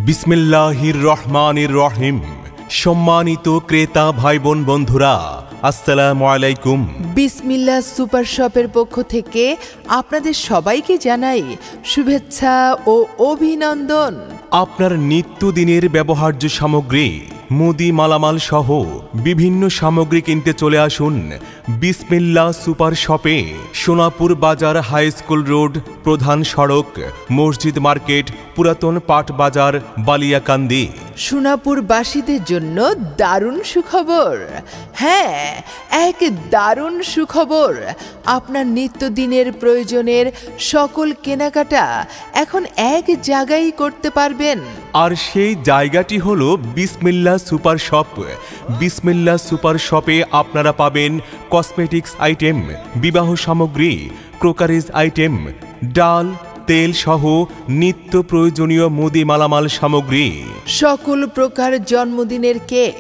বিসমিল্লাহির রহমানির রহিম। সম্মানিত ক্রেতা ভাই বোন বন্ধুরা, আসসালামু আলাইকুম। বিসমিল্লাহ সুপার শপের পক্ষ থেকে আপনাদের সবাইকে জানাই শুভেচ্ছা ও অভিনন্দন। আপনার নিত্যদিনের ব্যবহার্য সামগ্রী, মুদি মালামাল সহ বিভিন্ন সামগ্রী কিনতে চলে আসুন বিসমিল্লাহ সুপার শপে। সোনাপুর বাজার হাই স্কুল রোড, প্রধান সড়ক, মসজিদ মার্কেট, পুরাতন পাট বাজার, বালিয়াকান্দি। সোনাপুরবাসীদের জন্য দারুণ সুখবর। হ্যাঁ, এক দারুণ সুখবর। আপনার নিত্যদিনের প্রয়োজনের সকল কেনাকাটা এখন এক জায়গায় করতে পারবেন। আর সেই জায়গাটি হলো বিসমিল্লাহ সুপার শপ। বিসমিল্লাহ সুপার শপে আপনারা পাবেন কসমেটিক্স আইটেম, বিবাহ সামগ্রী, ক্রোকারিজ আইটেম, ডাল, তেল সহ নিত্য প্রয়োজনীয় মুদি মালামাল সামগ্রী, সকল প্রকার জন্মদিনের কেক,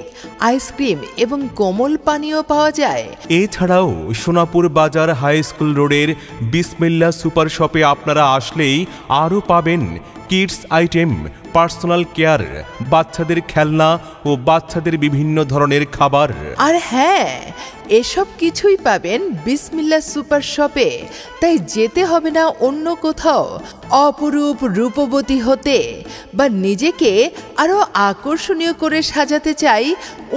আইসক্রিম এবং কোমল পানীয় পাওয়া যায়। এছাড়াও সোনাপুর বাজার হাই স্কুল রোডের বিসমিল্লাহ সুপার শপে আপনারা আসলেই আরও পাবেন কিডস আইটেম, পার্সোনাল কেয়ার, বাচ্চাদের খেলনা ও বাচ্চাদের বিভিন্ন ধরনের খাবার। আর হ্যাঁ, এসব কিছুই পাবেন বিসমিল্লাহ সুপার শপে, তাই যেতে হবে না অন্য কোথাও। অপরূপ রূপবতী হতে বা নিজেকে আরও আকর্ষণীয় করে সাজাতে চাই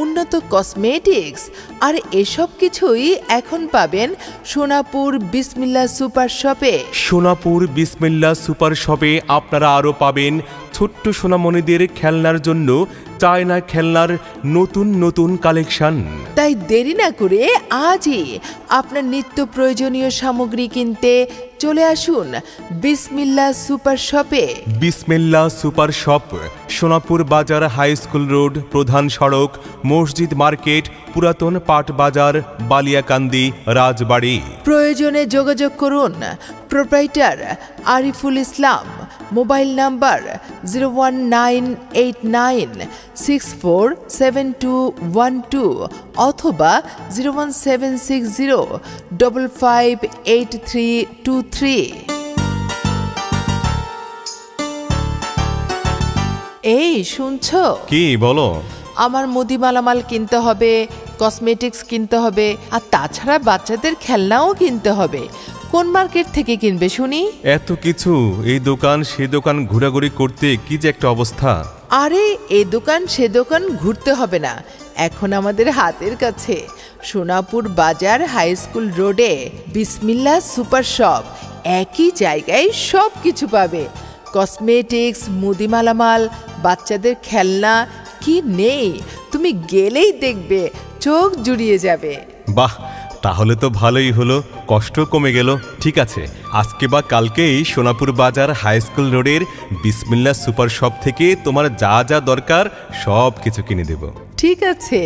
উন্নত কসমেটিক্স, আর এসব কিছুই এখন পাবেন সোনাপুর বিসমিল্লাহ সুপার শপে। সোনাপুর বিসমিল্লাহ সুপার শপে আপনারা আরও পাবেন ছোট্ট সোনামণিদের খেলনার জন্য চায়না খেলনার নতুন নতুন কালেকশন। তাই দেরি না করে আজই আপনার নিত্য প্রয়োজনীয় সামগ্রী কিনতে চলে আসুন বিসমিল্লাহ সুপার শপে। বিসমিল্লাহ সুপার শপ, সোনাপুর বাজার হাই স্কুল রোড, প্রধান সড়ক, মসজিদ মার্কেট, পুরাতন পাট বাজার, বালিয়াকান্দি, রাজবাড়ি। প্রয়োজনে যোগাযোগ করুন proprietor Ariful Islam. Mobile number 01989647212 অথবা 01760558323। এই শুনছো? কি বলো? আমার মুদি মালামাল কিনতে হবে, কসমেটিক্স কিনতে হবে, আর তাছাড়া বাচ্চাদের খেলনাও কিনতে হবে। কোন মার্কেট থেকে কিনবে শুনি? এত কিছু, এই দোকান সে দোকান ঘোরাঘুরি করতে কি যে একটা অবস্থা। আরে এ দোকান সে দোকান ঘুরতে হবে না, এখন আমাদের হাতের কাছে সোনাপুর বাজার হাই স্কুল রোডে বিসমিল্লাহ সুপার শপ। একই জায়গায় সব কিছু পাবে, কসমেটিক্স, মুদি মালামাল, বাচ্চাদের খেলনা, কি নেই তুমি গেলেই দেখবে চোখ জুড়িয়ে যাবে। বাহ, তাহলে তো ভালোই হলো, কষ্ট কমে গেল। ঠিক আছে, আজকে বা কালকেই সোনাপুর বাজার হাই স্কুল রোডের বিসমিল্লাহ সুপার শপ থেকে তোমার যা যা দরকার সব কিছু কিনে দেব। ঠিক আছে।